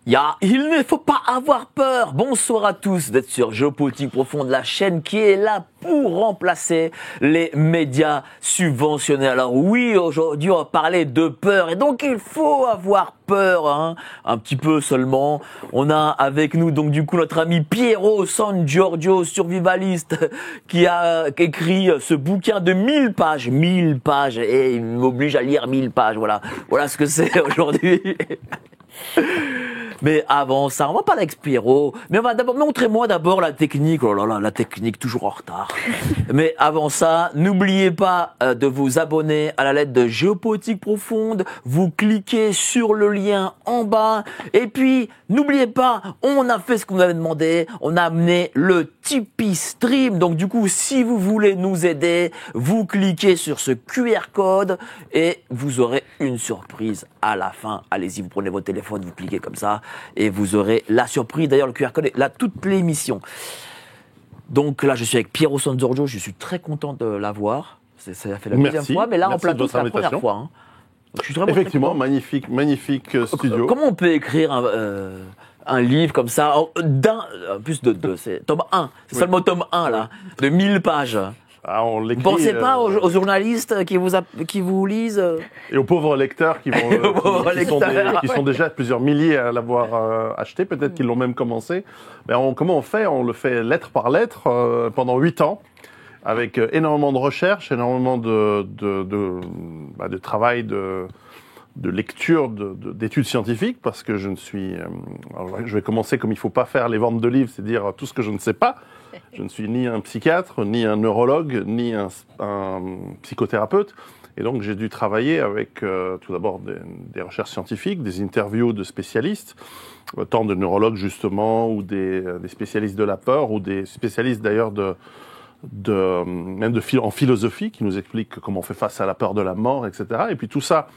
Il ne faut pas avoir peur. Bonsoir à tous d'être sur Géopolitique Profonde, la chaîne qui est là pour remplacer les médias subventionnés. Alors oui, aujourd'hui on va parler de peur et donc il faut avoir peur, hein, un petit peu seulement. On a avec nous donc du coup notre ami Piero San Giorgio, survivaliste, qui a écrit ce bouquin de 1000 pages, et il m'oblige à lire 1000 pages. Voilà ce que c'est aujourd'hui. Mais avant ça, on va parler avec Piero. Mais on va d'abord, montrez-moi d'abord la technique. Oh là là, la technique, toujours en retard. Mais avant ça, n'oubliez pas de vous abonner à la lettre de Géopolitique Profonde. Vous cliquez sur le lien en bas. Et puis, n'oubliez pas, on a fait ce qu'on avait demandé. On a amené le Tipeee Stream. Donc du coup, si vous voulez nous aider, vous cliquez sur ce QR code et vous aurez une surprise à la fin. Allez-y, vous prenez votre téléphone, vous cliquez comme ça et vous aurez la surprise. D'ailleurs, le QR code est là toute l'émission. Donc là, je suis avec Piero San Giorgio. Je suis très content de l'avoir. Ça a fait la deuxième fois, mais là, en plateau, c'est la première fois. Hein. Je suis effectivement, magnifique studio. Comment on peut écrire un livre comme ça, en plus c'est tome 1, c'est seulement tome 1 là, de 1000 pages. Ah, on l'écrit. Vous ne pensez pas aux journalistes qui vous lisent et aux pauvres lecteurs qui sont déjà plusieurs milliers à l'avoir acheté, peut-être qu'ils l'ont même commencé. Mais comment on fait ? On le fait lettre par lettre pendant 8 ans, avec énormément de recherches, énormément de travail, de lecture, d'études scientifiques, parce que je ne suis... je vais commencer comme il ne faut pas faire les ventes de livres, c'est dire tout ce que je ne sais pas. Je ne suis ni un psychiatre, ni un neurologue, ni un psychothérapeute. Et donc, j'ai dû travailler avec, tout d'abord, des recherches scientifiques, des interviews de spécialistes, tant de neurologues, justement, ou des spécialistes de la peur, ou des spécialistes, d'ailleurs, en philosophie, qui nous expliquent comment on fait face à la peur de la mort, etc. Et puis, tout ça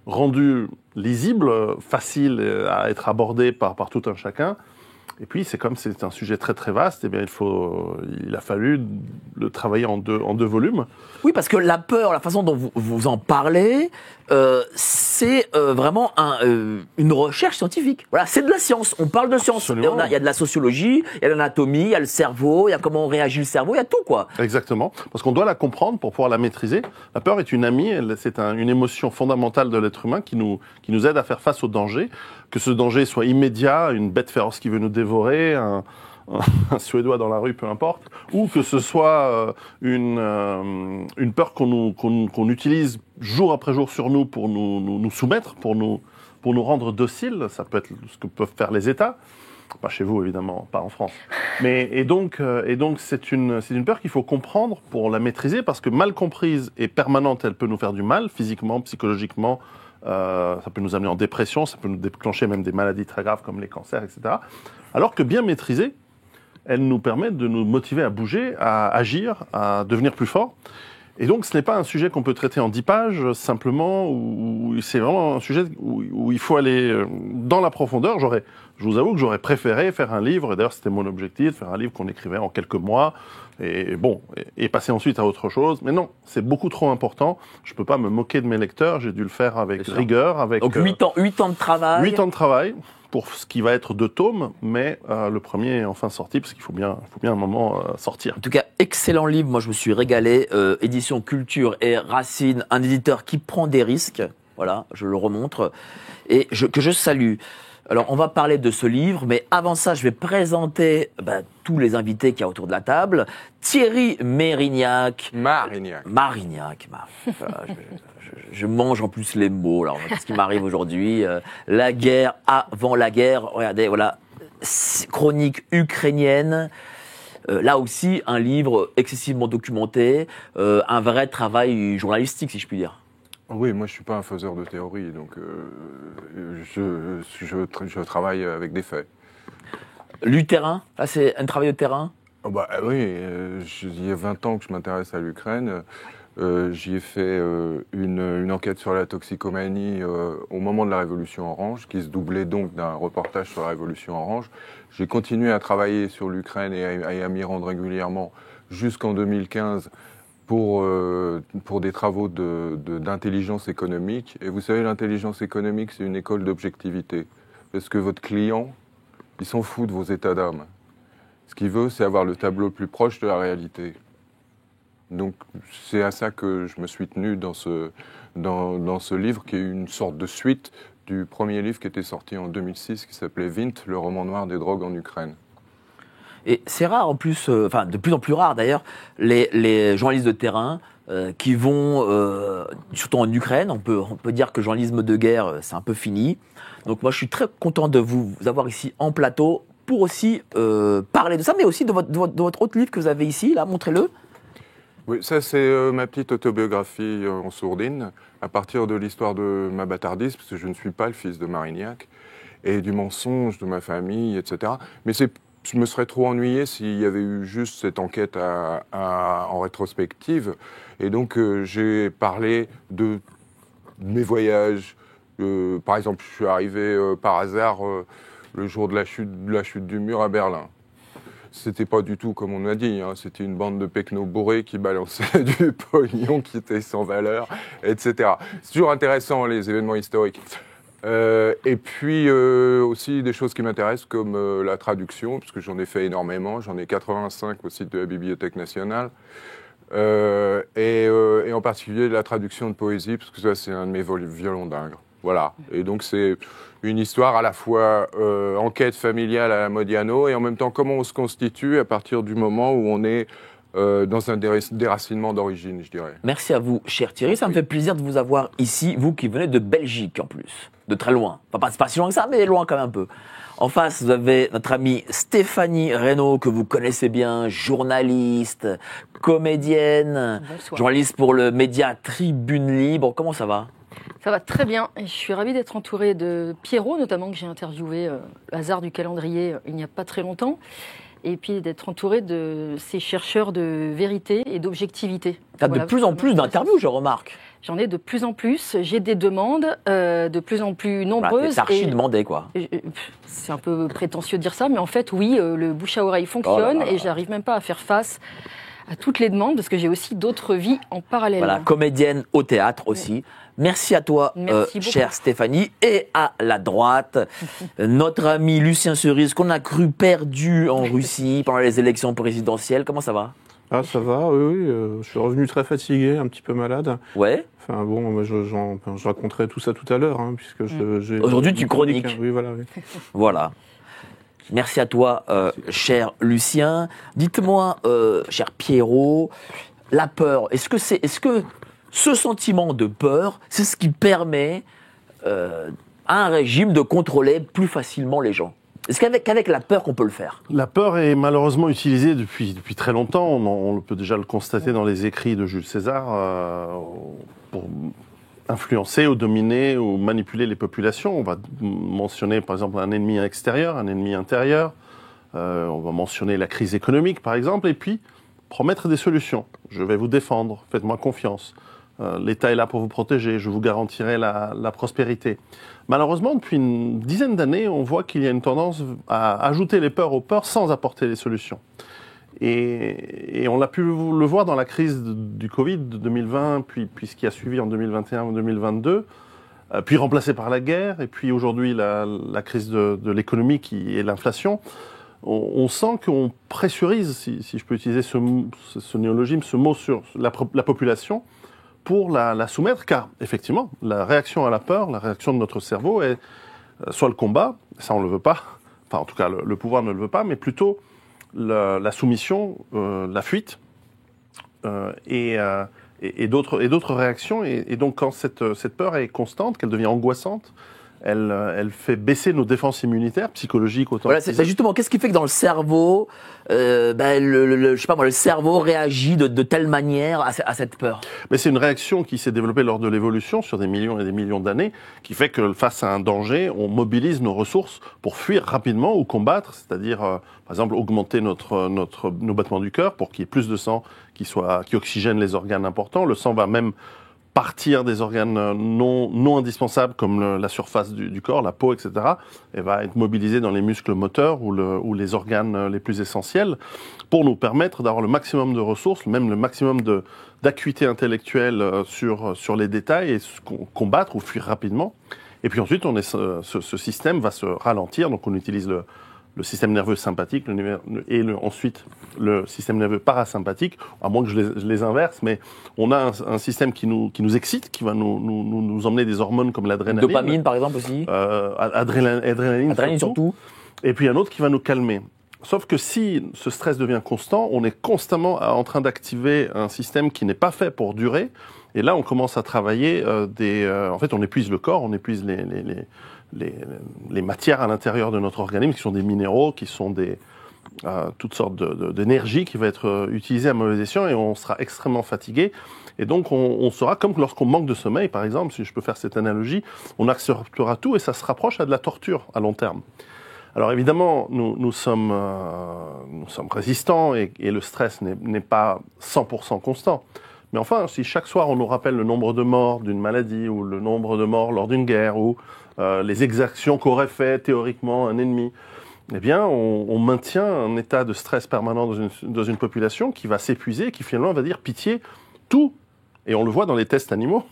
rendu lisible, facile à être abordé par tout un chacun. Et puis, c'est un sujet très très vaste, eh bien, il a fallu le travailler en deux volumes. Oui, parce que la peur, la façon dont vous en parlez, c'est vraiment une recherche scientifique. Voilà, c'est de la science. On parle de science. Il y a de la sociologie, il y a l'anatomie, il y a le cerveau, il y a comment réagit le cerveau, il y a tout, quoi. Exactement. Parce qu'on doit la comprendre pour pouvoir la maîtriser. La peur est une amie, c'est une émotion fondamentale de l'être humain qui nous aide à faire face au danger. Que ce danger soit immédiat, une bête féroce qui veut nous dévorer, un Suédois dans la rue, peu importe, ou que ce soit une peur qu'on utilise jour après jour sur nous pour nous soumettre, pour nous rendre dociles. Ça peut être ce que peuvent faire les États. Pas chez vous, évidemment, pas en France. Et donc c'est une peur qu'il faut comprendre pour la maîtriser, parce que mal comprise et permanente, elle peut nous faire du mal, physiquement, psychologiquement. Ça peut nous amener en dépression, ça peut nous déclencher même des maladies très graves comme les cancers, etc. Alors que bien maîtrisée, elle nous permet de nous motiver à bouger, à agir, à devenir plus fort. Et donc, ce n'est pas un sujet qu'on peut traiter en 10 pages, simplement, où c'est vraiment un sujet où il faut aller dans la profondeur. Je vous avoue que j'aurais préféré faire un livre, et d'ailleurs c'était mon objectif, de faire un livre qu'on écrivait en quelques mois, et passer ensuite à autre chose. Mais non, c'est beaucoup trop important. Je ne peux pas me moquer de mes lecteurs, j'ai dû le faire avec rigueur. Donc 8 ans de travail. 8 ans de travail pour ce qui va être 2 tomes, mais le premier est enfin sorti, parce qu'il faut bien un moment sortir. En tout cas, excellent livre, moi je me suis régalé. Édition Culture et Racine, un éditeur qui prend des risques, voilà, je le remontre, et que je salue. Alors, on va parler de ce livre, mais avant ça, je vais présenter tous les invités qu'il y a autour de la table. Thierry Marignac. Je mange en plus les mots, là. Qu'est-ce qui m'arrive aujourd'hui ? La guerre, avant la guerre, regardez, voilà, chronique ukrainienne. Là aussi, un livre excessivement documenté, un vrai travail journalistique, si je puis dire. Oui, moi je suis pas un faiseur de théorie, donc je travaille avec des faits. Du terrain ? Là, c'est un travail de terrain ? Oui, il y a 20 ans que je m'intéresse à l'Ukraine. J'y ai fait une enquête sur la toxicomanie au moment de la Révolution Orange, qui se doublait donc d'un reportage sur la Révolution Orange. J'ai continué à travailler sur l'Ukraine et à m'y rendre régulièrement jusqu'en 2015. Pour des travaux d'intelligence économique. Et vous savez, l'intelligence économique, c'est une école d'objectivité. parce que votre client, il s'en fout de vos états d'âme. Ce qu'il veut, c'est avoir le tableau le plus proche de la réalité. Donc, c'est à ça que je me suis tenu dans ce livre, qui est une sorte de suite du premier livre qui était sorti en 2006, qui s'appelait Vint, le roman noir des drogues en Ukraine. Et c'est rare en plus, enfin de plus en plus rare d'ailleurs, les journalistes de terrain qui vont, surtout en Ukraine, on peut dire que le journalisme de guerre, c'est un peu fini. Donc moi je suis très content de vous avoir ici en plateau pour aussi parler de ça, mais aussi de votre autre livre que vous avez ici, là, montrez-le. Oui, ça c'est ma petite autobiographie en sourdine, à partir de l'histoire de ma bâtardise, parce que je ne suis pas le fils de Marignac, et du mensonge de ma famille, etc. Mais je me serais trop ennuyé s'il y avait eu juste cette enquête en rétrospective. Et donc j'ai parlé de mes voyages. Par exemple, je suis arrivé par hasard le jour de la chute du mur à Berlin. C'était pas du tout comme on a dit, hein. C'était une bande de pecnos bourrés qui balançaient du pognon qui était sans valeur, etc. C'est toujours intéressant, les événements historiques. Et puis aussi des choses qui m'intéressent comme la traduction, parce que j'en ai fait énormément, j'en ai 85 au site de la Bibliothèque nationale, et en particulier la traduction de poésie, parce que ça c'est un de mes violons d'Ingres. Voilà, et donc c'est une histoire à la fois enquête familiale à la Modiano, et en même temps comment on se constitue à partir du moment où on est dans un déracinement d'origine, je dirais. Merci à vous, cher Thierry. Ça me fait plaisir de vous avoir ici, vous qui venez de Belgique en plus, de très loin. Enfin, pas si loin que ça, mais loin quand même un peu. En face, vous avez notre amie Stéphanie Reynaud, que vous connaissez bien, journaliste, comédienne, Bonsoir. journaliste pour le média Tribune Libre. Comment ça va ? Ça va très bien. Et je suis ravie d'être entourée de Pierrot, notamment, que j'ai interviewé hasard du calendrier il n'y a pas très longtemps. Et puis d'être entourée de ces chercheurs de vérité et d'objectivité. Tu as de plus en plus d'interviews, je remarque. J'en ai de plus en plus. J'ai des demandes de plus en plus nombreuses. T'es archi-demandé, quoi. C'est un peu prétentieux de dire ça, mais en fait, oui, le bouche à oreille fonctionne et j'arrive même pas à faire face à toutes les demandes parce que j'ai aussi d'autres vies en parallèle. Voilà, comédienne au théâtre aussi. Merci à toi, chère Stéphanie. Et à la droite, notre ami Lucien Cerise, qu'on a cru perdu en Russie pendant les élections présidentielles. Comment ça va ? Ah, ça va, oui. Je suis revenu très fatigué, un petit peu malade. Ouais. Enfin bon, je raconterai tout ça tout à l'heure, hein, puisque j'ai... Aujourd'hui, tu chroniques. Hein. Oui, voilà. Oui. Voilà. Merci à toi, cher Lucien. Dites-moi, cher Pierrot, la peur, est-ce que ce sentiment de peur, c'est ce qui permet à un régime de contrôler plus facilement les gens ? Est-ce qu'avec la peur qu'on peut le faire ? La peur est malheureusement utilisée depuis très longtemps. On peut déjà le constater dans les écrits de Jules César pour influencer ou dominer ou manipuler les populations. On va mentionner par exemple un ennemi extérieur, un ennemi intérieur. On va mentionner la crise économique par exemple et puis promettre des solutions. Je vais vous défendre, faites-moi confiance. L'État est là pour vous protéger, je vous garantirai la prospérité. Malheureusement, depuis une dizaine d'années, on voit qu'il y a une tendance à ajouter les peurs aux peurs sans apporter les solutions. Et on l'a pu le voir dans la crise du Covid de 2020, puis ce qui a suivi en 2021 ou 2022, puis remplacé par la guerre, et puis aujourd'hui la crise de l'économie et l'inflation. On sent qu'on pressurise, si je peux utiliser ce néologisme, ce mot sur la population, pour la soumettre, car effectivement, la réaction à la peur, la réaction de notre cerveau est soit le combat, ça on ne le veut pas, enfin en tout cas le pouvoir ne le veut pas, mais plutôt la soumission, la fuite et d'autres réactions. Et donc quand cette peur est constante, qu'elle devient angoissante, elle fait baisser nos défenses immunitaires, psychologiques autant. Voilà, c'est justement, qu'est-ce qui fait que dans le cerveau, je sais pas moi, le cerveau réagit de telle manière à cette peur ? Mais c'est une réaction qui s'est développée lors de l'évolution sur des millions et des millions d'années, qui fait que face à un danger, on mobilise nos ressources pour fuir rapidement ou combattre, c'est-à-dire, par exemple, augmenter nos battements du cœur pour qu'il y ait plus de sang qui oxygène les organes importants. Le sang va même partir des organes non indispensables comme la surface du corps, la peau, etc. et va être mobilisé dans les muscles moteurs ou les organes les plus essentiels pour nous permettre d'avoir le maximum de ressources, même le maximum d'acuité intellectuelle sur les détails et combattre ou fuir rapidement. Et puis ensuite, ce système va se ralentir. Donc on utilise le système nerveux sympathique ensuite le système nerveux parasympathique, à moins que je les inverse, mais on a un système qui nous excite, qui va nous emmener des hormones comme l'adrénaline. Dopamine, par exemple, aussi. Adrénaline surtout. Et puis un autre qui va nous calmer. Sauf que si ce stress devient constant, on est constamment en train d'activer un système qui n'est pas fait pour durer. Et là, on commence à travailler en fait, on épuise le corps, on épuise les matières à l'intérieur de notre organisme, qui sont des minéraux, qui sont toutes sortes d'énergie qui va être utilisée à mauvais escient, et on sera extrêmement fatigué. Et donc, on sera comme lorsqu'on manque de sommeil, par exemple, si je peux faire cette analogie, on acceptera tout et ça se rapproche de la torture à long terme. Alors évidemment, nous sommes résistants et le stress n'est pas 100% constant. Mais enfin, si chaque soir on nous rappelle le nombre de morts d'une maladie ou le nombre de morts lors d'une guerre ou les exactions qu'aurait fait théoriquement un ennemi, eh bien, on maintient un état de stress permanent dans une population qui va s'épuiser, qui finalement va dire pitié, tout, et on le voit dans les tests animaux,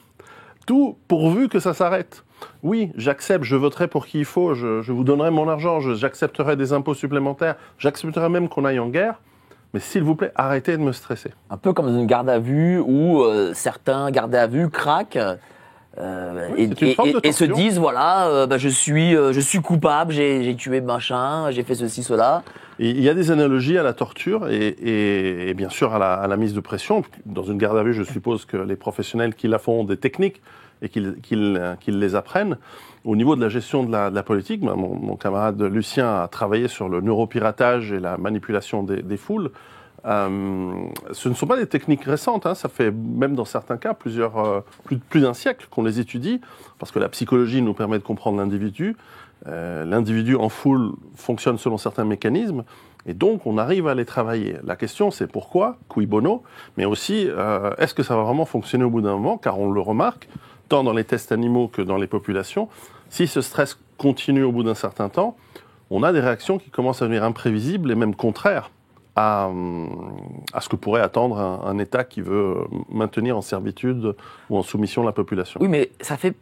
tout pourvu que ça s'arrête. Oui, j'accepte, je voterai pour qui il faut, je vous donnerai mon argent, j'accepterai des impôts supplémentaires, j'accepterai même qu'on aille en guerre, mais s'il vous plaît, arrêtez de me stresser. Un peu comme dans une garde à vue où certains gardés à vue craquent et se disent voilà, je suis coupable, j'ai tué machin, j'ai fait ceci, cela. Et il y a des analogies à la torture et bien sûr à la mise de pression. Dans une garde à vue, je suppose que les professionnels qui la font ont des techniques et qu'ils les apprennent. Au niveau de la gestion de la politique, mon camarade Lucien a travaillé sur le neuropiratage et la manipulation des foules. Ce ne sont pas des techniques récentes, hein. Ça fait même dans certains cas plus d'un siècle qu'on les étudie, parce que la psychologie nous permet de comprendre l'individu. L'individu en foule fonctionne selon certains mécanismes, et donc on arrive à les travailler. La question c'est pourquoi, cui bono, mais aussi est-ce que ça va vraiment fonctionner au bout d'un moment, car on le remarque, tant dans les tests animaux que dans les populations, si ce stress continue au bout d'un certain temps, on a des réactions qui commencent à devenir imprévisibles et même contraires à ce que pourrait attendre un État qui veut maintenir en servitude ou en soumission la population. Oui, mais ça fait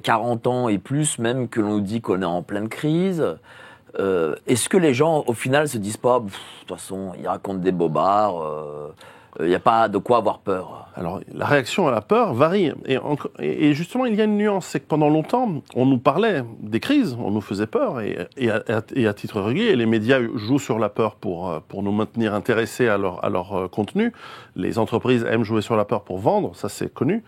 40 ans et plus même que l'on nous dit qu'on est en pleine crise. Est-ce que les gens, au final, se disent pas, de toute façon, ils racontent des bobards, il n'y a pas de quoi avoir peur? Alors, la réaction à la peur varie. Et justement, il y a une nuance, c'est que pendant longtemps, on nous parlait des crises, on nous faisait peur, et à titre régulier, les médias jouent sur la peur pour nous maintenir intéressés à leur contenu. Les entreprises aiment jouer sur la peur pour vendre, ça c'est connu.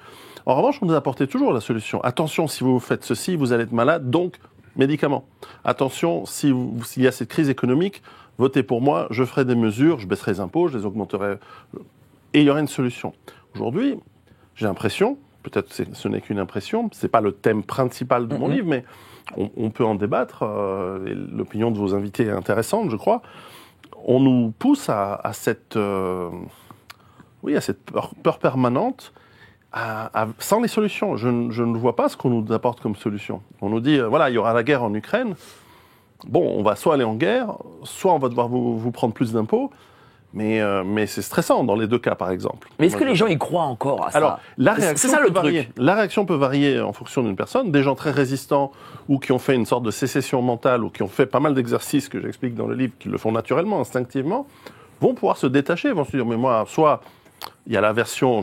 En revanche, on nous apportait toujours la solution. Attention, si vous faites ceci, vous allez être malade, donc médicaments. Attention, s'il y a cette crise économique, votez pour moi, je ferai des mesures, je baisserai les impôts, je les augmenterai, et il y aurait une solution. Aujourd'hui, j'ai l'impression, peut-être ce n'est qu'une impression, c'est pas le thème principal de mon livre, mais on peut en débattre, et l'opinion de vos invités est intéressante, je crois. On nous pousse à cette peur permanente, sans les solutions. Je ne vois pas ce qu'on nous apporte comme solution. On nous dit, voilà, il y aura la guerre en Ukraine. Bon, on va soit aller en guerre, soit on va devoir vous prendre plus d'impôts. Mais c'est stressant dans les deux cas, par exemple. Mais est-ce que les gens y croient encore à ça? Alors, c'est ça le truc. La réaction peut varier en fonction d'une personne. Des gens très résistants ou qui ont fait une sorte de sécession mentale ou qui ont fait pas mal d'exercices que j'explique dans le livre, qui le font naturellement, instinctivement, vont pouvoir se détacher, vont se dire, mais moi, soit il y a la version,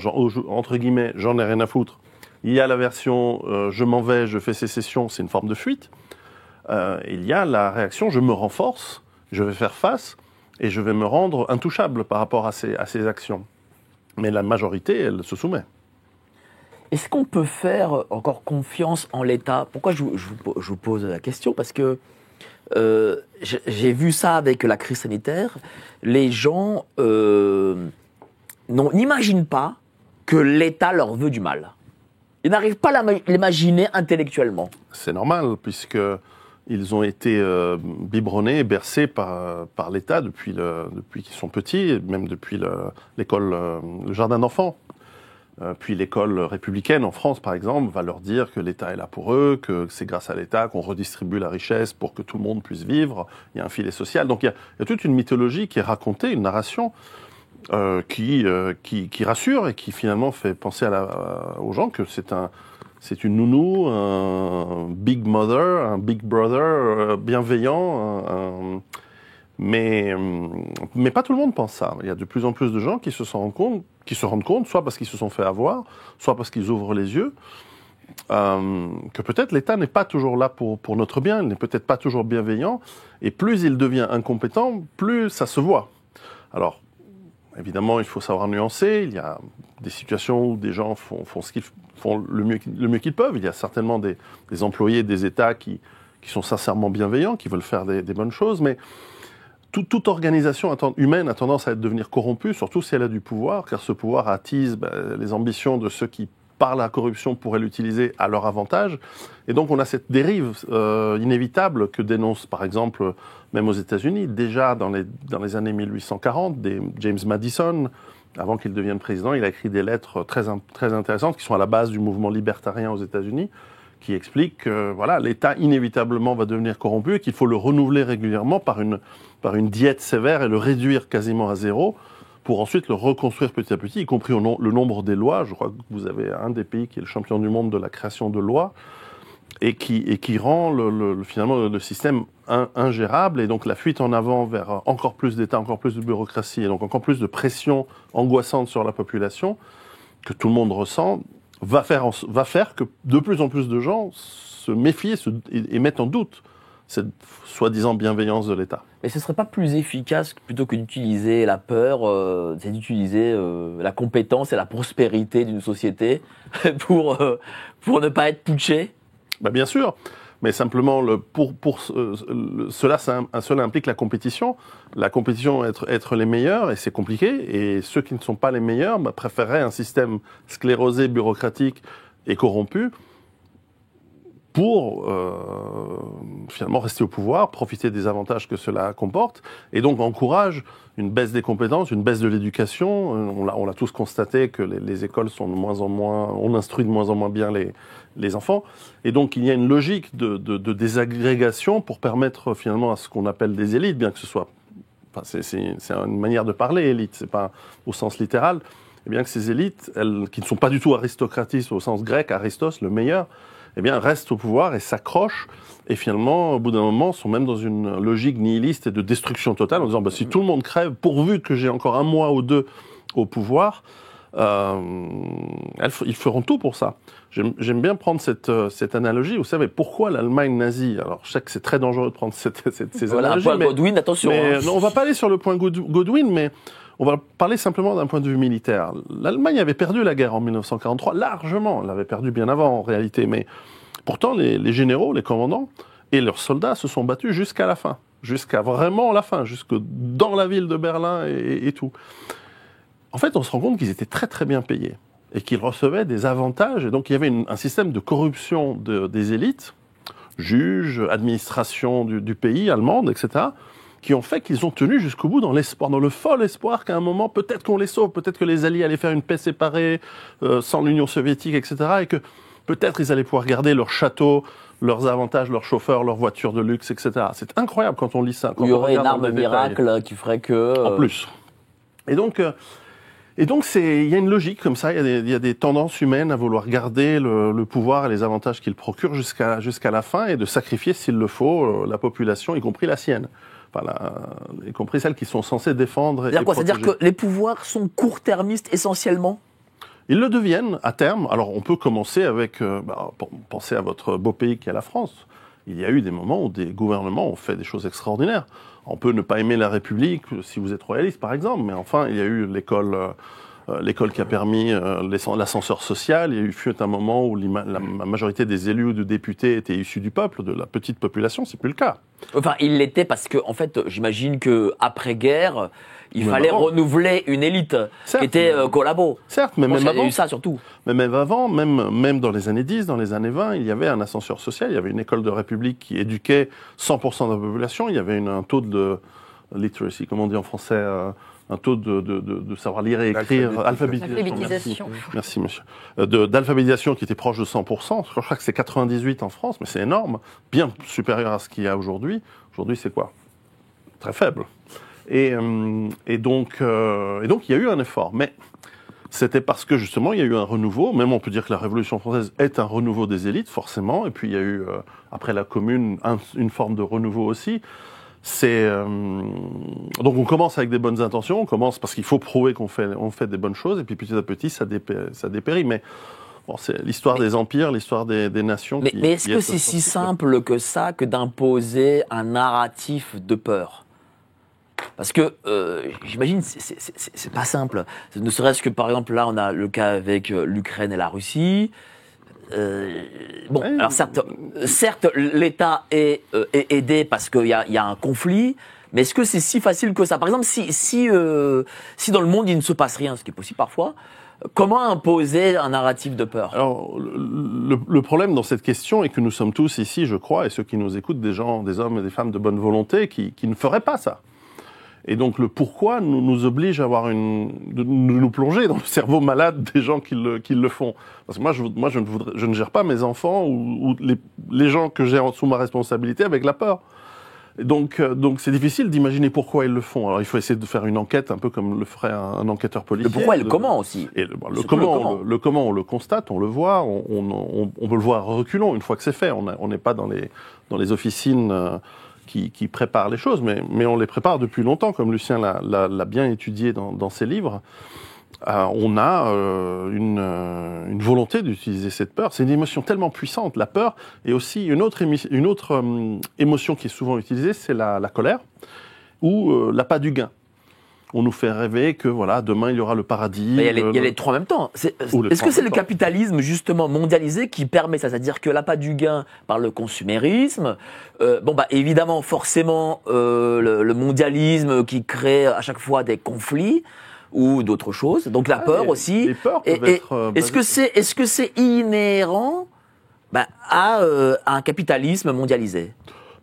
entre guillemets, j'en ai rien à foutre. Il y a la version, je m'en vais, je fais sécession, c'est une forme de fuite. Il y a la réaction, je me renforce, je vais faire face, et je vais me rendre intouchable par rapport à ces actions. Mais la majorité, elle se soumet. Est-ce qu'on peut faire encore confiance en l'État? Pourquoi je vous pose la question? Parce que j'ai vu ça avec la crise sanitaire. Les gens n'imaginent pas que l'État leur veut du mal. Ils n'arrivent pas à l'imaginer intellectuellement. C'est normal, puisque ils ont été biberonnés, bercés par l'État depuis qu'ils sont petits, même depuis l'école, le jardin d'enfants. Puis l'école républicaine en France, par exemple, va leur dire que l'État est là pour eux, que c'est grâce à l'État qu'on redistribue la richesse pour que tout le monde puisse vivre. Il y a un filet social. Donc il y a toute une mythologie qui est racontée, une narration qui rassure et qui finalement fait penser aux gens que c'est une nounou, un big mother, un big brother bienveillant. Mais pas tout le monde pense ça. Il y a de plus en plus de gens qui se rendent compte, soit parce qu'ils se sont fait avoir, soit parce qu'ils ouvrent les yeux, que peut-être l'État n'est pas toujours là pour notre bien, il n'est peut-être pas toujours bienveillant, et plus il devient incompétent, plus ça se voit. Alors, évidemment, il faut savoir nuancer, il y a des situations où des gens font le mieux qu'ils peuvent, il y a certainement des employés des États qui sont sincèrement bienveillants, qui veulent faire des bonnes choses, mais toute organisation humaine a tendance à devenir corrompue, surtout si elle a du pouvoir, car ce pouvoir attise les ambitions de ceux qui, par la corruption, pourraient l'utiliser à leur avantage. Et donc on a cette dérive inévitable que dénonce, par exemple, même aux États-Unis, déjà dans les années 1840, James Madison, avant qu'il devienne président, il a écrit des lettres très intéressantes qui sont à la base du mouvement libertarien aux États-Unis, qui expliquent que l'État inévitablement va devenir corrompu et qu'il faut le renouveler régulièrement par une diète sévère et le réduire quasiment à zéro pour ensuite le reconstruire petit à petit, y compris le nombre des lois. Je crois que vous avez un des pays qui est le champion du monde de la création de lois et qui rend finalement le système ingérable, et donc la fuite en avant vers encore plus d'État, encore plus de bureaucratie et donc encore plus de pression angoissante sur la population que tout le monde ressent va faire que de plus en plus de gens se méfient et mettent en doute cette soi-disant bienveillance de l'État. Mais ce ne serait pas plus efficace, plutôt que d'utiliser la peur, c'est d'utiliser la compétence et la prospérité d'une société pour ne pas être putché? Bien sûr, mais simplement cela implique la compétition. La compétition, être les meilleurs, et c'est compliqué. Et ceux qui ne sont pas les meilleurs préféreraient un système sclérosé, bureaucratique et corrompu pour finalement rester au pouvoir, profiter des avantages que cela comporte, et donc encourage une baisse des compétences, une baisse de l'éducation. On l'a tous constaté que les écoles sont de moins en moins, on instruit de moins en moins bien les enfants, et donc il y a une logique de désagrégation pour permettre finalement à ce qu'on appelle des élites, bien que ce soit, c'est une manière de parler élite, c'est pas au sens littéral, et bien que ces élites, qui ne sont pas du tout aristocratistes au sens grec, Aristos, le meilleur, restent au pouvoir et s'accrochent, et finalement, au bout d'un moment, sont même dans une logique nihiliste et de destruction totale, en disant si tout le monde crève, pourvu que j'ai encore un mois ou deux au pouvoir, ils feront tout pour ça. J'aime bien prendre cette analogie. Vous savez, pourquoi l'Allemagne nazie? Alors, je sais que c'est très dangereux de prendre ces analogies. Un point Godwin, attention. Non, on va pas aller sur le point Godwin, mais on va parler simplement d'un point de vue militaire. L'Allemagne avait perdu la guerre en 1943, largement. Elle l'avait perdu bien avant, en réalité. Mais pourtant, les généraux, les commandants et leurs soldats se sont battus jusqu'à la fin. Jusqu'à vraiment la fin. Jusque dans la ville de Berlin et tout. En fait, on se rend compte qu'ils étaient très très bien payés et qu'ils recevaient des avantages. Et donc, il y avait un système de corruption des élites, juges, administration du pays, allemande, etc., qui ont fait qu'ils ont tenu jusqu'au bout dans le fol espoir qu'à un moment, peut-être qu'on les sauve, peut-être que les Alliés allaient faire une paix séparée sans l'Union soviétique, etc., et que peut-être ils allaient pouvoir garder leurs châteaux, leurs avantages, leurs chauffeurs, leurs voitures de luxe, etc. C'est incroyable quand on lit ça. Il y aurait une arme miracle qui ferait que... En plus. Et donc, il y a une logique comme ça, il y a des tendances humaines à vouloir garder le pouvoir et les avantages qu'il procure jusqu'à la fin, et de sacrifier, s'il le faut, la population, y compris la sienne. Y compris celles qui sont censées défendre et protéger. C'est-à-dire que les pouvoirs sont court-termistes essentiellement? Ils le deviennent à terme. Alors on peut commencer avec, pensez à votre beau pays qui est la France. Il y a eu des moments où des gouvernements ont fait des choses extraordinaires. On peut ne pas aimer la République si vous êtes royaliste, par exemple, mais enfin, il y a eu l'école qui a permis l'ascenseur social. Il y a eu un moment où la majorité des élus ou de députés étaient issus du peuple, de la petite population. C'est plus le cas. Enfin, il l'était parce que, en fait, j'imagine que après guerre, il fallait renouveler une élite qui était collabo. Certes, mais même avant. Il y a eu ça surtout. Mais même avant, même dans les années 10, dans les années 20, il y avait un ascenseur social. Il y avait une école de République qui éduquait 100% de la population. Il y avait un taux de literacy, comme on dit en français, un taux de savoir lire et écrire, alphabétisation. Merci, monsieur. D'alphabétisation qui était proche de 100%. Je crois que c'est 98 en France, mais c'est énorme. Bien supérieur à ce qu'il y a aujourd'hui. Aujourd'hui, c'est quoi? Très faible. Et donc, il y a eu un effort. Mais c'était parce que justement il y a eu un renouveau, même on peut dire que la Révolution française est un renouveau des élites forcément, et puis il y a eu après la Commune une forme de renouveau aussi. Donc on commence avec des bonnes intentions, on commence parce qu'il faut prouver qu'on fait des bonnes choses, et puis petit à petit ça dépérit. Mais bon, c'est l'histoire des empires, l'histoire des nations. Mais est-ce que c'est si simple que ça que d'imposer un narratif de peur ? Parce que j'imagine c'est pas simple. Ne serait-ce que par exemple là on a le cas avec l'Ukraine et la Russie. Bon, alors certes l'État est aidé parce qu'il y a un conflit, mais est-ce que c'est si facile que ça ? Par exemple, si dans le monde il ne se passe rien, ce qui est possible parfois, comment imposer un narratif de peur ? Alors, le problème dans cette question est que nous sommes tous ici, je crois, et ceux qui nous écoutent, des hommes et des femmes de bonne volonté qui ne feraient pas ça. Et donc le pourquoi nous oblige à avoir de nous plonger dans le cerveau malade des gens qui le font. Parce que moi je ne gère pas mes enfants ou les gens que j'ai sous ma responsabilité avec la peur. Et donc c'est difficile d'imaginer pourquoi ils le font. Alors il faut essayer de faire une enquête un peu comme le ferait un enquêteur policier. Le pourquoi et le comment aussi. Et le comment on le constate, on le voit, on peut le voir reculons une fois que c'est fait. On n'est pas dans les officines qui préparent les choses, mais on les prépare depuis longtemps, comme Lucien l'a bien étudié dans ses livres. On a une volonté d'utiliser cette peur. C'est une émotion tellement puissante, la peur, et aussi une autre émotion qui est souvent utilisée, c'est la colère, ou l'appât du gain. On nous fait rêver que voilà, demain il y aura le paradis. Mais il y a les trois en même temps. Est-ce que c'est le capitalisme justement mondialisé qui permet ça ? C'est-à-dire que l'appât du gain par le consumérisme, évidemment forcément le mondialisme qui crée à chaque fois des conflits ou d'autres choses. Donc la peur aussi. Les peurs peuvent être. Est-ce que c'est inhérent à un capitalisme mondialisé ?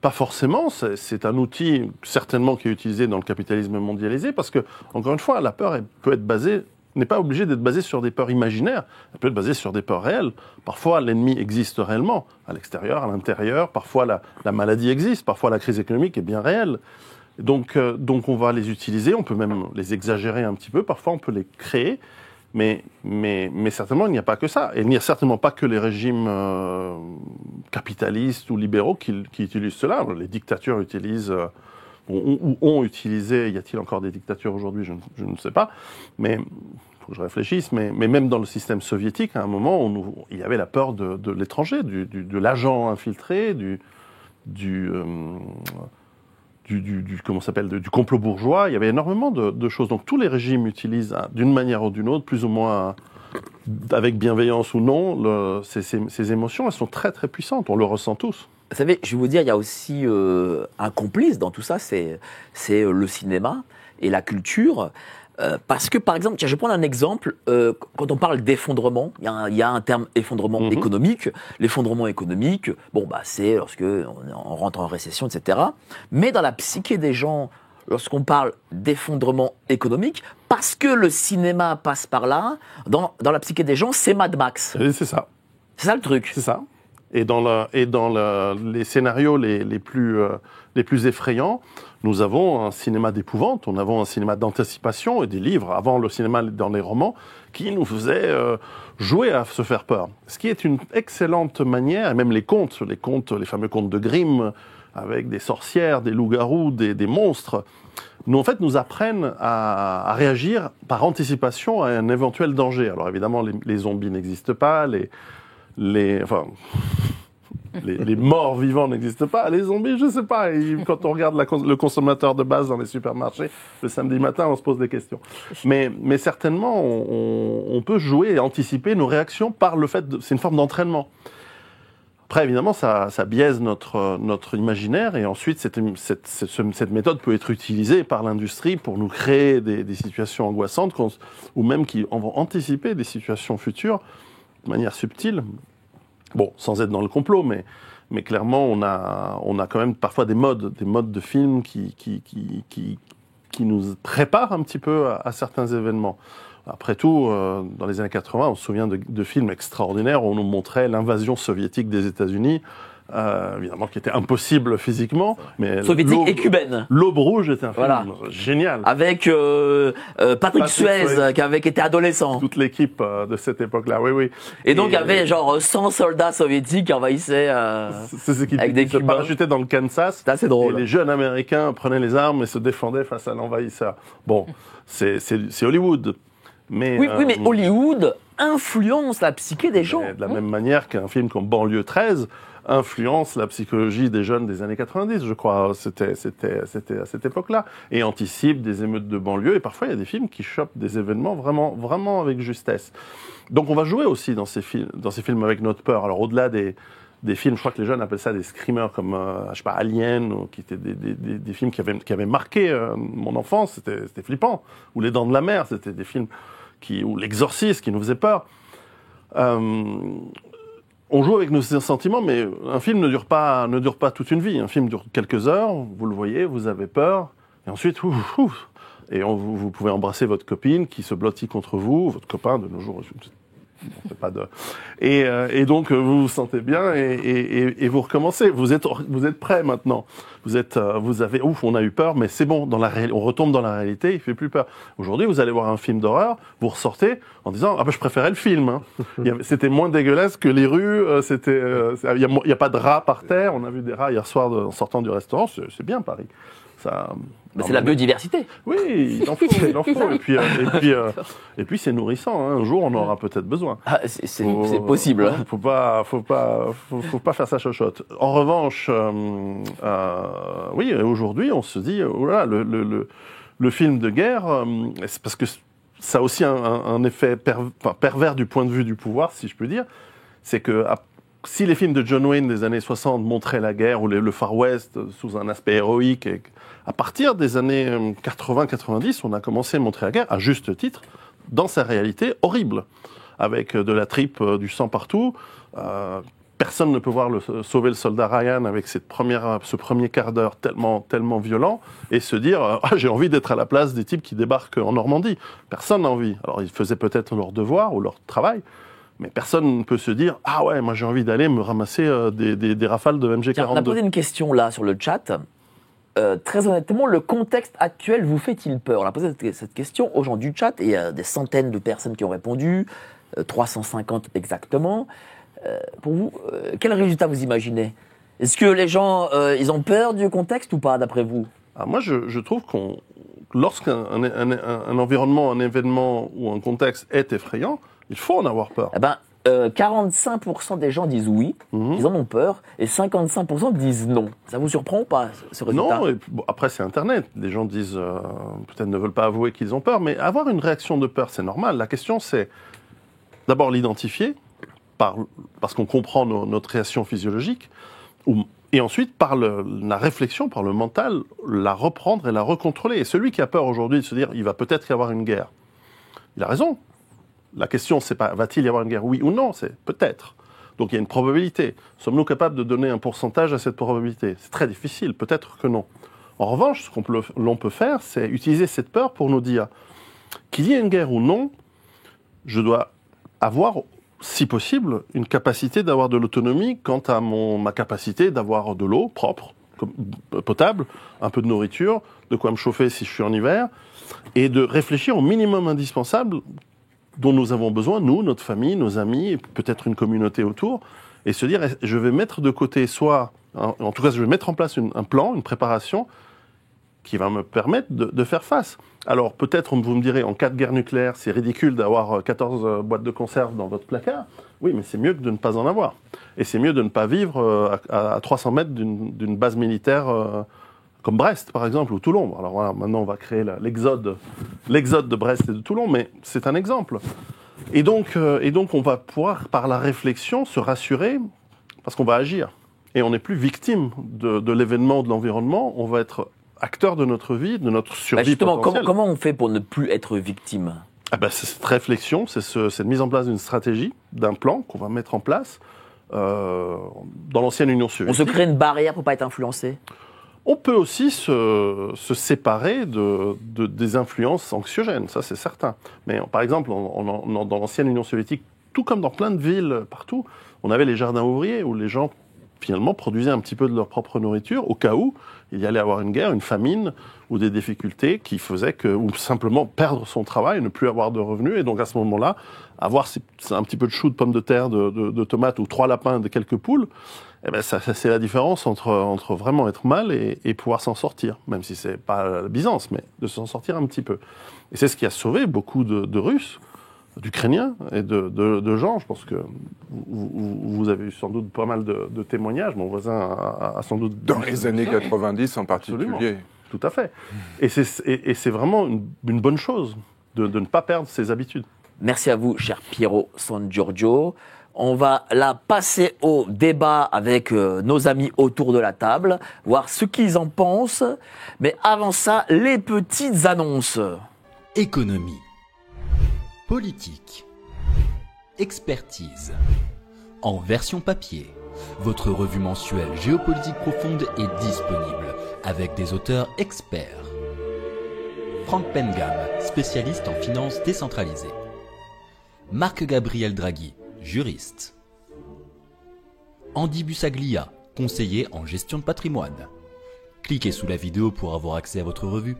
Pas forcément, c'est un outil certainement qui est utilisé dans le capitalisme mondialisé parce que, encore une fois, la peur n'est pas obligée d'être basée sur des peurs imaginaires, elle peut être basée sur des peurs réelles. Parfois, l'ennemi existe réellement, à l'extérieur, à l'intérieur, parfois la maladie existe, parfois la crise économique est bien réelle. Donc on va les utiliser, on peut même les exagérer un petit peu, parfois on peut les créer. Mais certainement, il n'y a pas que ça. Et il n'y a certainement pas que les régimes capitalistes ou libéraux qui utilisent cela. Les dictatures utilisent, ou ont utilisé, y a-t-il encore des dictatures aujourd'hui ? Je ne sais pas. Mais il faut que je réfléchisse. Mais même dans le système soviétique, à un moment, il y avait la peur de l'étranger, de l'agent infiltré, comment s'appelle, du complot bourgeois. Il y avait énormément de choses. Donc tous les régimes utilisent d'une manière ou d'une autre, plus ou moins avec bienveillance ou non, ces émotions, elles sont très très puissantes. On le ressent tous. Vous savez, je vais vous dire, il y a aussi un complice dans tout ça, c'est le cinéma et la culture. Parce que, par exemple, tiens, je vais prendre un exemple. Quand on parle d'effondrement, il y a un terme effondrement économique. L'effondrement économique, c'est lorsque on rentre en récession, etc. Mais dans la psyché des gens, lorsqu'on parle d'effondrement économique, parce que le cinéma passe par là, dans la psyché des gens, c'est Mad Max. Et c'est ça. C'est ça le truc. C'est ça. Et dans les scénarios les plus effrayants, nous avons un cinéma d'épouvante, nous avons un cinéma d'anticipation et des livres, avant le cinéma dans les romans, qui nous faisaient jouer à se faire peur. Ce qui est une excellente manière, et même les fameux contes de Grimm, avec des sorcières, des loups-garous, des monstres, nous apprennent à réagir par anticipation à un éventuel danger. Alors évidemment, les zombies n'existent pas, les morts vivants n'existent pas, les zombies, je sais pas. Et quand on regarde le consommateur de base dans les supermarchés, le samedi matin, on se pose des questions. Mais certainement, on peut jouer et anticiper nos réactions par le fait c'est une forme d'entraînement. Après, évidemment, ça biaise notre imaginaire, et ensuite, cette méthode peut être utilisée par l'industrie pour nous créer des situations angoissantes, ou même qui vont anticiper des situations futures de manière subtile. Bon, sans être dans le complot, mais clairement, on a quand même parfois des modes de films qui nous préparent un petit peu à certains événements. Après tout, dans les années 80, on se souvient de films extraordinaires où on nous montrait l'invasion soviétique des États-Unis évidemment qui était impossible physiquement, mais Soviétique et cubaine. L'Aube rouge était un film Voilà. génial. Avec Patrick Suez, Suez. qui avait été adolescent. Toute l'équipe de cette époque-là, oui, oui. Et donc, il y avait genre 100 soldats soviétiques qui envahissaient. C'est ce qui avec des se Cubains. parachutaient dans le Kansas. C'est assez Et drôle. les jeunes Américains prenaient les armes et se défendaient face à l'envahisseur. Bon, c'est Hollywood. Mais, Oui, mais Hollywood influence la psyché des gens. de la même manière qu'un film comme Banlieue 13 influence la psychologie des jeunes des années 90, je crois. C'était à cette époque-là. Et anticipe des émeutes de banlieue. Et parfois, il y a des films qui chopent des événements vraiment avec justesse. Donc, on va jouer aussi dans ces films avec notre peur. Alors, au-delà des films, je crois que les jeunes appellent ça des screamers comme, je sais pas, Alien, ou qui étaient des films qui avaient marqué mon enfance. C'était flippant. Ou Les Dents de la Mer, c'était des films ou L'Exorciste, qui nous faisait peur. On joue avec nos sentiments, mais un film ne dure pas toute une vie. Un film dure quelques heures, vous le voyez, vous avez peur, et ensuite, et vous pouvez embrasser votre copine qui se blottit contre vous, votre copain de nos jours. C'est pas de... et donc vous vous sentez bien et vous recommencez. Vous êtes prêt maintenant. Vous avez on a eu peur, mais c'est bon. On retombe dans la réalité. Il fait plus peur. Aujourd'hui, vous allez voir un film d'horreur, vous ressortez en disant je préférais le film. Hein. C'était moins dégueulasse que les rues. Il y a pas de rats par terre. On a vu des rats hier soir en sortant du restaurant. C'est bien Paris. Ça. C'est la biodiversité. Oui, il en faut. Et puis c'est nourrissant. Hein. Un jour, on en aura peut-être besoin. Ah, c'est possible. Faut pas faire ça chochotte. En revanche, oui, aujourd'hui, on se dit, voilà, le film de guerre, c'est parce que ça a aussi un effet pervers du point de vue du pouvoir, si je peux dire, c'est que si les films de John Wayne des années 60 montraient la guerre ou le Far West sous un aspect héroïque, à partir des années 80-90, on a commencé à montrer la guerre, à juste titre, dans sa réalité horrible, avec de la tripe, du sang partout. Personne ne peut voir sauver le soldat Ryan avec ce premier quart d'heure tellement violent et se dire j'ai envie d'être à la place des types qui débarquent en Normandie. Personne n'a envie. Alors ils faisaient peut-être leur devoir ou leur travail, mais personne ne peut se dire ah ouais, moi j'ai envie d'aller me ramasser des rafales de MG42. Tiens, on a posé une question là sur le chat. Très honnêtement, le contexte actuel vous fait-il peur? On a posé cette question aux gens du chat et il y a des centaines de personnes qui ont répondu, 350 exactement. Pour vous, quel résultat vous imaginez? Est-ce que les gens, ils ont peur du contexte ou pas, d'après vous? Moi, je trouve lorsqu'un environnement, un événement ou un contexte est effrayant, il faut en avoir peur. 45% des gens disent oui, ils en ont peur, et 55% disent non. Ça vous surprend ou pas, ce résultat? Non, après c'est Internet. Les gens disent, peut-être ne veulent pas avouer qu'ils ont peur, mais avoir une réaction de peur, c'est normal. La question, c'est d'abord l'identifier, parce qu'on comprend notre réaction physiologique, et ensuite, par la réflexion, par le mental, la reprendre et la recontrôler. Et celui qui a peur aujourd'hui de se dire, il va peut-être y avoir une guerre, il a raison. La question, c'est pas, va-t-il y avoir une guerre, oui ou non, c'est peut-être. Donc il y a une probabilité. Sommes-nous capables de donner un pourcentage à cette probabilité? C'est très difficile, peut-être que non. En revanche, ce l'on peut faire, c'est utiliser cette peur pour nous dire qu'il y ait une guerre ou non, je dois avoir, si possible, une capacité d'avoir de l'autonomie quant à ma capacité d'avoir de l'eau propre, potable, un peu de nourriture, de quoi me chauffer si je suis en hiver, et de réfléchir au minimum indispensable dont nous avons besoin, nous, notre famille, nos amis, et peut-être une communauté autour, et se dire, je vais mettre de côté en tout cas, je vais mettre en place un plan, une préparation qui va me permettre de faire face. Alors, peut-être, vous me direz, en cas de guerre nucléaire, c'est ridicule d'avoir 14 boîtes de conserve dans votre placard. Oui, mais c'est mieux que de ne pas en avoir. Et c'est mieux de ne pas vivre à 300 mètres d'une base militaire comme Brest, par exemple, ou Toulon. Alors voilà, maintenant, on va créer l'exode de Brest et de Toulon, mais c'est un exemple. Et donc, on va pouvoir, par la réflexion, se rassurer, parce qu'on va agir. Et on n'est plus victime de l'événement, de l'environnement, on va être acteur de notre vie, de notre survie justement, potentielle. comment on fait pour ne plus être victime? C'est cette réflexion, c'est cette mise en place d'une stratégie, d'un plan qu'on va mettre en place dans l'ancienne Union soviétique. On se crée une barrière pour ne pas être influencé? On peut aussi se séparer des influences anxiogènes, ça c'est certain. Mais par exemple, dans l'ancienne Union soviétique, tout comme dans plein de villes partout, on avait les jardins ouvriers où les gens finalement produisaient un petit peu de leur propre nourriture au cas où il y allait avoir une guerre, une famine ou des difficultés qui faisaient que, ou simplement perdre son travail, ne plus avoir de revenus. Et donc à ce moment-là, avoir un petit peu de choux, de pommes de terre, de tomates ou 3 lapins, de quelques poules, eh ben ça c'est la différence entre vraiment être mal et pouvoir s'en sortir. Même si c'est pas la Byzance, mais de s'en sortir un petit peu. Et c'est ce qui a sauvé beaucoup de Russes, d'Ukrainiens et de gens. Je pense que vous avez eu sans doute pas mal de témoignages. Mon voisin a sans doute... Dans les années 90 en particulier. Absolument. Tout à fait. Et c'est vraiment une bonne chose de ne pas perdre ses habitudes. Merci à vous, cher Piero San Giorgio. On va là passer au débat avec nos amis autour de la table, voir ce qu'ils en pensent. Mais avant ça, les petites annonces. Économie, politique, expertise. En version papier, votre revue mensuelle Géopolitique profonde est disponible avec des auteurs experts. Frank Pengam, spécialiste en finances décentralisées. Marc-Gabriel Draghi, juriste. Andy Busaglia, conseiller en gestion de patrimoine. Cliquez sous la vidéo pour avoir accès à votre revue.